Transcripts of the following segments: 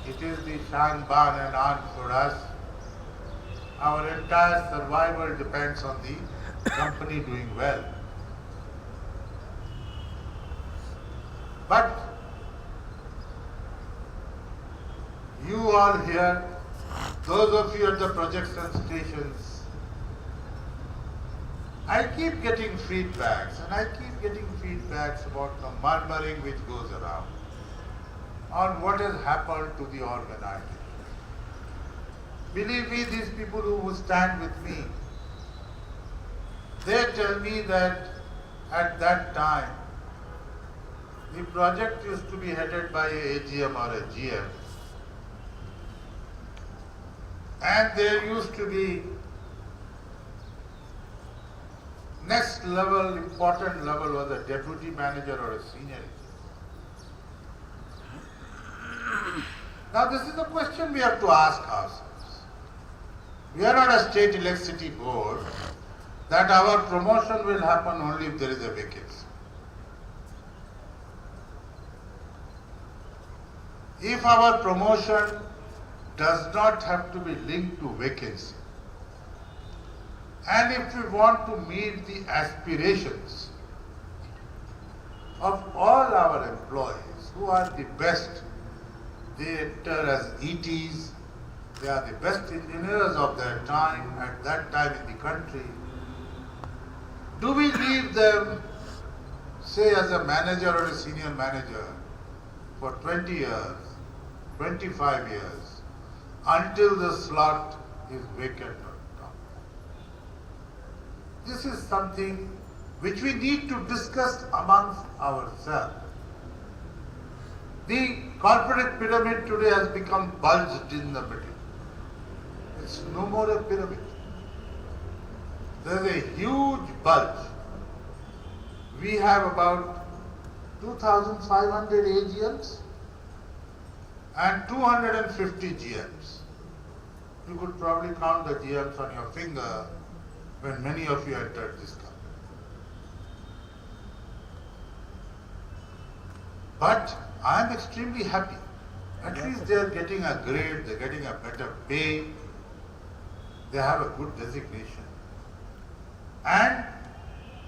It is the shan, ban and an for us. Our entire survival depends on the company doing well. But you all here, those of you at the projection stations, I keep getting feedbacks about the murmuring which goes around on what has happened to the organization. Believe me, these people who stand with me, they tell me that at that time, the project used to be headed by a AGM or a GM, and there used to be next level, important level was a deputy manager or a senior. Now this is the question we have to ask ourselves. We are not a state electricity board that our promotion will happen only if there is a vacancy. If our promotion does not have to be linked to vacancy, and if we want to meet the aspirations of all our employees who are the best, they enter as ETs, they are the best engineers of their time, at that time in the country. Do we leave them, say as a manager or a senior manager, for 20 years, 25 years, until the slot is vacant? This is something which we need to discuss amongst ourselves. The corporate pyramid today has become bulged in the middle. It's no more a pyramid. There's a huge bulge. We have about 2,500 AGMs and 250 GMs. You could probably count the GMs on your finger when many of you entered this company. But I am extremely happy. At least they are getting a grade, they are getting a better pay, they have a good designation. And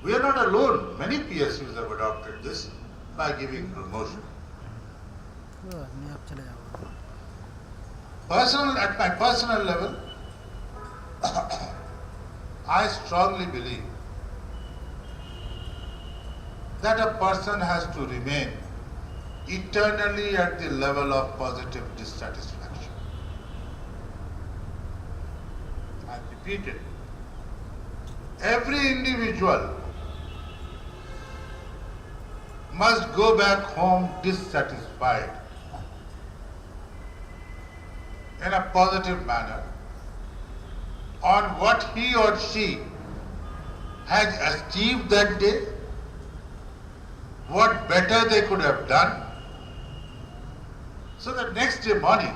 we are not alone. Many PSUs have adopted this by giving promotion. At my personal level, I strongly believe that a person has to remain eternally at the level of positive dissatisfaction. I repeat it. Every individual must go back home dissatisfied in a positive manner on what he or she has achieved that day, what better they could have done, so that next day morning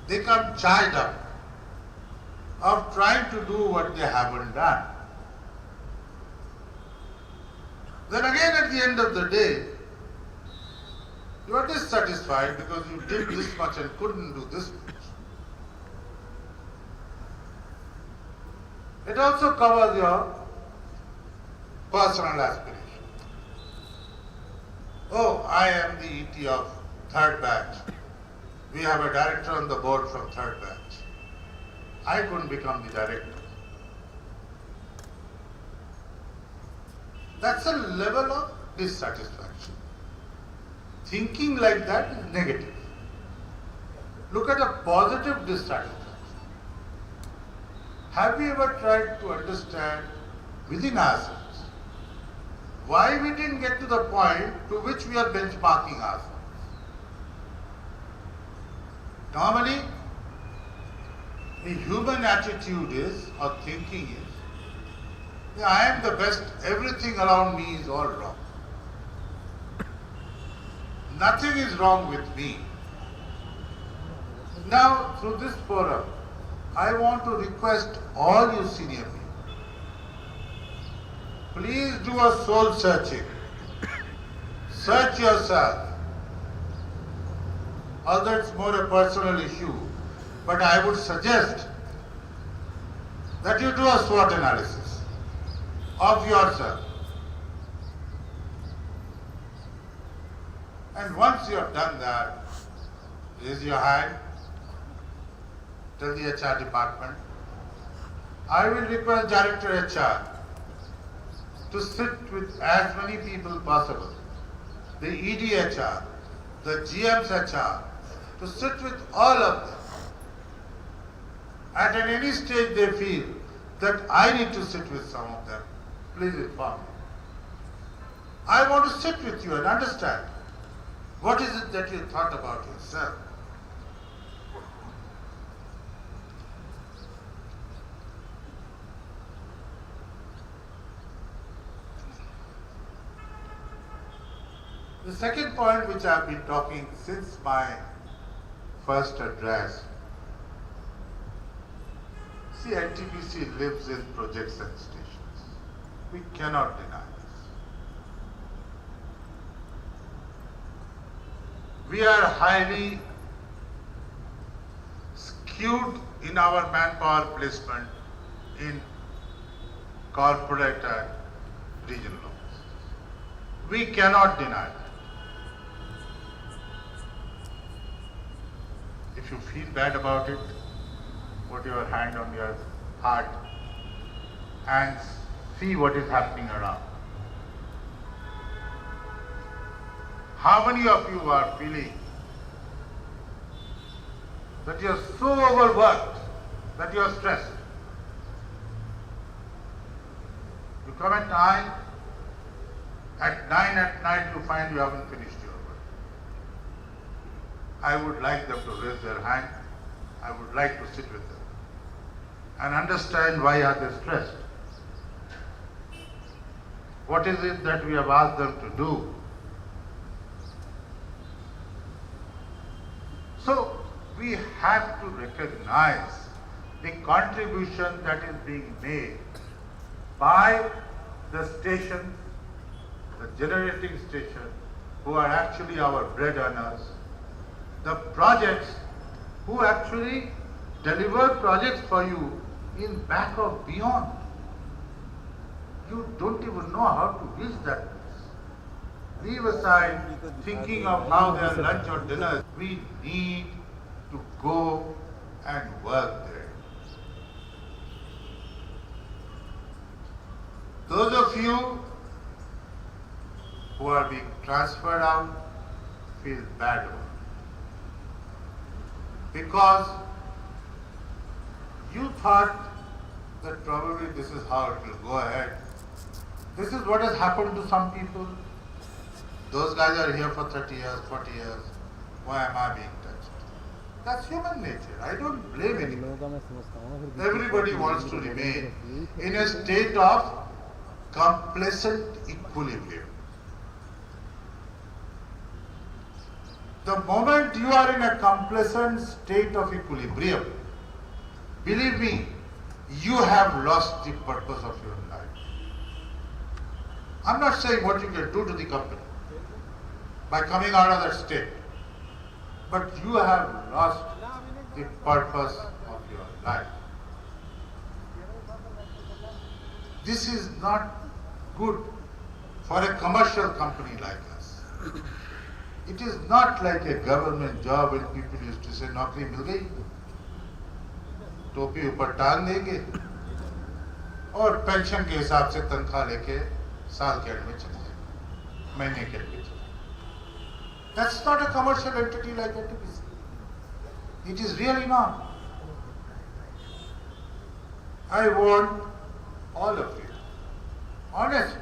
they come charged up of trying to do what they haven't done. Then again at the end of the day, you are dissatisfied because you did this much and couldn't do this much. It also covers your personal aspiration. Oh, I am the ET of third batch. We have a director on the board from third batch. I couldn't become the director. That's a level of dissatisfaction. Thinking like that is negative. Look at a positive dissatisfaction. Have we ever tried to understand within ourselves why we didn't get to the point to which we are benchmarking ourselves? Normally, the human attitude is, or thinking is, I am the best, everything around me is all wrong. Nothing is wrong with me. Now, through this forum, I want to request all you senior people, please do a soul searching. Search yourself. although it's more a personal issue, but I would suggest that you do a SWOT analysis of yourself. And once you have done that, raise your hand, tell the HR department, I will request Director HR to sit with as many people possible, the ED HR, the GM's HR, to sit with all of them. And at any stage they feel that I need to sit with some of them, please inform me. I want to sit with you and understand what is it that you thought about yourself. The second point which I have been talking since my first address, see, NTPC lives in projects and stations. We cannot deny this. We are highly skewed in our manpower placement in corporate and regional offices. We cannot deny that. If you feel bad about it, put your hand on your heart and see what is happening around. How many of you are feeling that you are so overworked that you are stressed? You come at 9 at night you find you haven't finished your work. I would like them to raise their hand. I would like to sit with them and understand why are they stressed. What is it that we have asked them to do? So we have to recognize the contribution that is being made by the stations, the generating station, who are actually our bread earners, the projects who actually deliver projects for you in back of beyond. You don't even know how to reach that place. Leave aside thinking of how their lunch or dinner. We need to go and work there. Those of you who are being transferred out feel bad about it. Because you thought that probably this is how it will go ahead. This is what has happened to some people. Those guys are here for 30 years, 40 years. Why am I being touched? That's human nature. I don't blame anyone. Everybody wants to remain in a state of complacent equilibrium. The moment you are in a complacent state of equilibrium, believe me, you have lost the purpose of your life. I'm not saying what you can do to the company by coming out of that state, but you have lost the purpose of your life. This is not good for a commercial company like us. It is not like a government job when people used to say, "Naukri mil gayi, टोपी ऊपर टांग देंगे और pension के हिसाब से तनख्वाह लेके साल के एंड में चले जाएंगे, महीने के एंड में चले जाएंगे." That's not a commercial entity like NTPC. It is really not. I want all of you, honestly,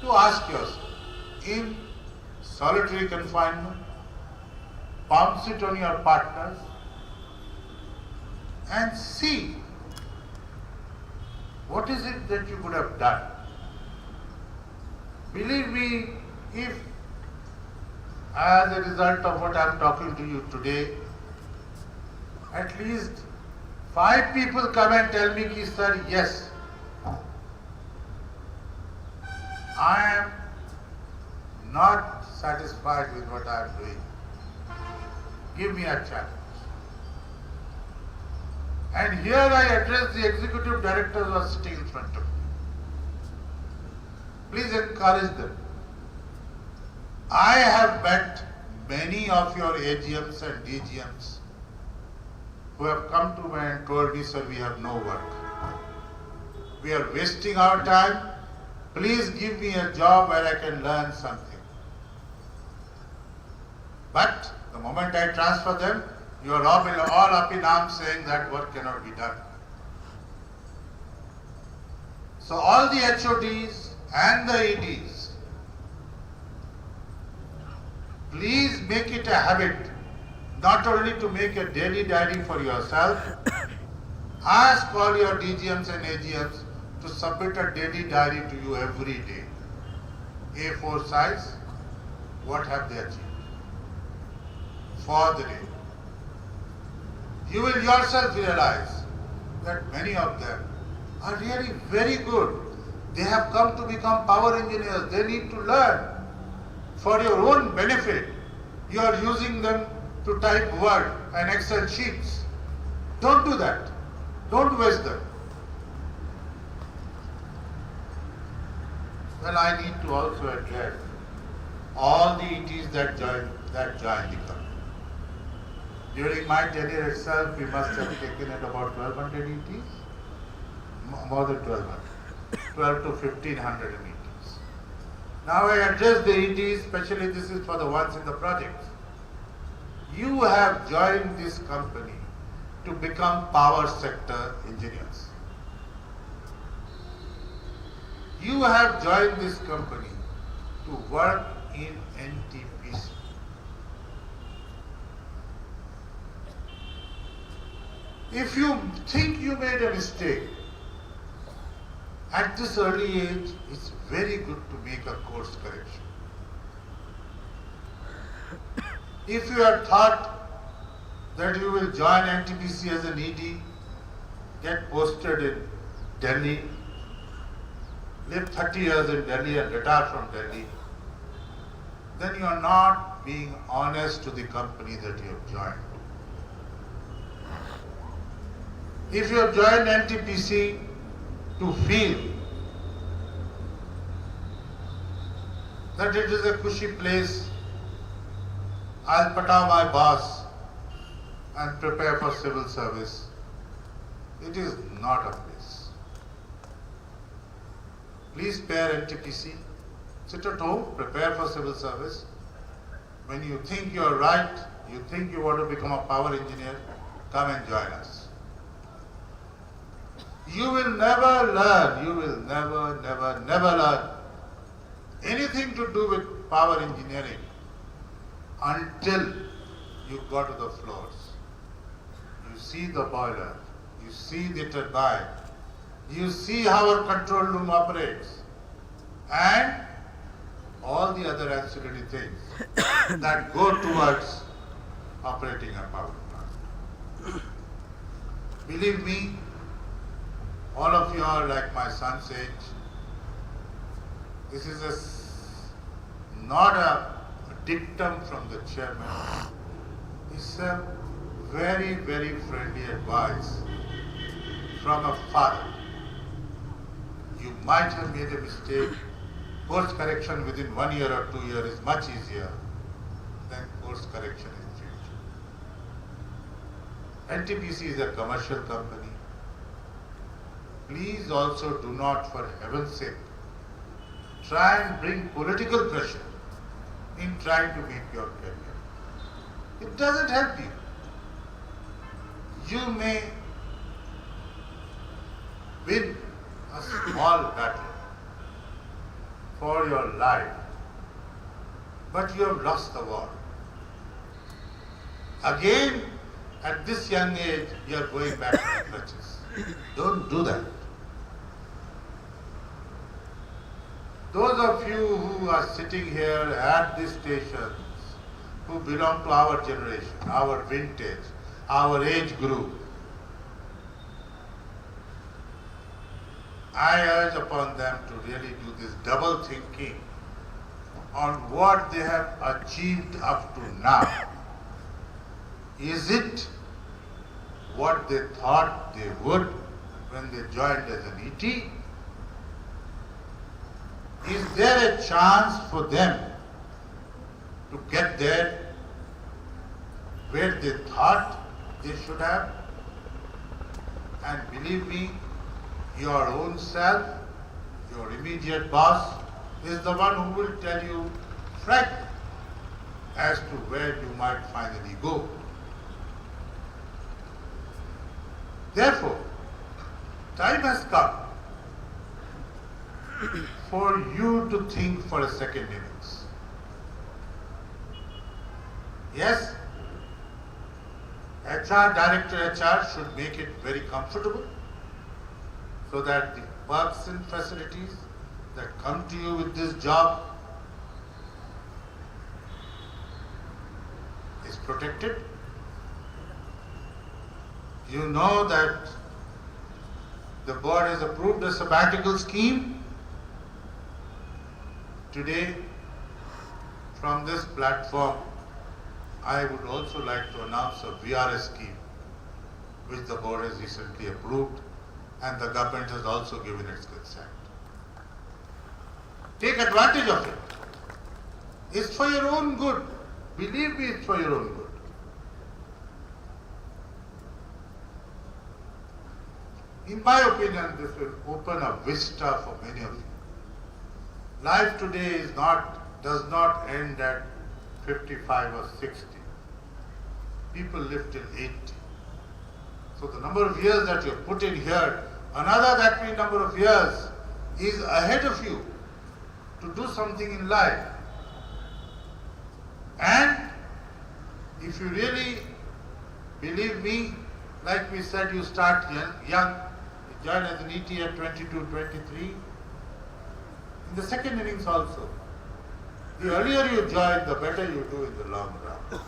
to ask yourself, in solitary confinement, bounce it on your partners and see what is it that you could have done. Believe me, if as a result of what I am talking to you today, at least 5 people come and tell me, ki, "Sir, yes, I am not satisfied with what I am doing. give me a challenge. And here I address the executive directors who are sitting in front of me. Please encourage them. I have met many of your AGMs and DGMs who have come to me and told me, sir, we have no work. We are wasting our time. Please give me a job where I can learn something. But the moment I transfer them, you are all up in arms saying that work cannot be done. So all the HODs and the EDs, please make it a habit not only to make a daily diary for yourself, ask all your DGMs and AGMs to submit a daily diary to you every day. A4 size, what have they achieved for the day? You will yourself realize that many of them are really very good. They have come to become power engineers. They need to learn. For your own benefit, you are using them to type Word and Excel sheets. Don't do that. Don't waste them. Well, I need to also address all the ETs that join the company. During my tenure itself, we must have taken in about 1,200 ETs, more than 1,200, 12 to 1,500 ETs. Now I address the ETs, especially this is for the ones in the projects. You have joined this company to become power sector engineers. You have joined this company to work in NTPC. If you think you made a mistake, at this early age, it's very good to make a course correction. If you had thought that you will join NTPC as an ED, get posted in Delhi, live 30 years in Delhi and retire from Delhi, then you are not being honest to the company that you have joined. If you have joined NTPC to feel that it is a cushy place, I'll pataw my boss and prepare for civil service, it is not a place. Please spare NTPC, sit at home, prepare for civil service. When you think you are right, you think you want to become a power engineer, come and join us. You will never learn, never learn anything to do with power engineering until you go to the floors. You see the boiler, you see the turbine, you see how our control room operates, and all the other ancillary things that go towards operating a power plant. Believe me, all of you are like my son's age. This is not a dictum from the chairman. It's a very, very friendly advice from a father. You might have made a mistake. Course correction within 1 year or 2 years is much easier than course correction in future. NTPC is a commercial company. Please also do not, for heaven's sake, try and bring political pressure in trying to make your career. It doesn't help you. You may win a small battle for your life, but you have lost the war. Again, at this young age, you are going back to the clutches. Don't do that. Those of you who are sitting here at these stations, who belong to our generation, our vintage, our age group, I urge upon them to really do this double thinking on what they have achieved up to now. Is it what they thought they would when they joined as an ET? Is there a chance for them to get there where they thought they should have? And believe me, your own self, your immediate boss, is the one who will tell you frankly as to where you might finally go. Therefore, time has come for you to think for a second innings. Yes, Director HR should make it very comfortable so that the perks and facilities that come to you with this job is protected. You know that the board has approved a sabbatical scheme. Today, from this platform, I would also like to announce a VRS scheme, which the board has recently approved, and the government has also given its consent. Take advantage of it. It's for your own good. Believe me, it's for your own good. In my opinion, this will open a vista for many of you. Life today does not end at 55 or 60. People live till 80. So the number of years that you put in here, another that many number of years is ahead of you to do something in life. And if you really believe me, like we said, you start young, you join as an ET at 22, 23. In the second innings also, the earlier you join, the better you do in the long run.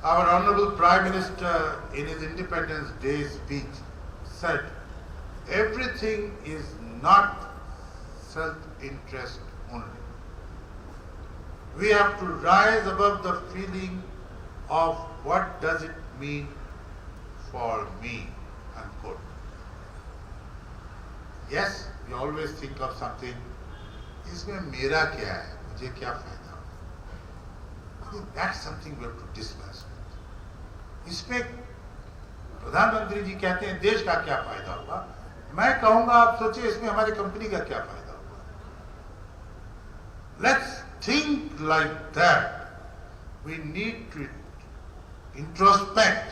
Our Honorable Prime Minister, in his Independence Day speech, said, everything is not self-interest only. We have to rise above the feeling of what does it mean for me, unquote. Yes, we always think of something, इसमें मेरा क्या है, मुझे क्या फायदा? I think that's something we have to discuss. इसमें प्रधानमंत्री जी कहते हैं देश का क्या फायदा होगा? मैं कहूंगा आप सोचिए इसमें हमारी कंपनी का क्या फायदा होगा? Let's think like that. We need to introspect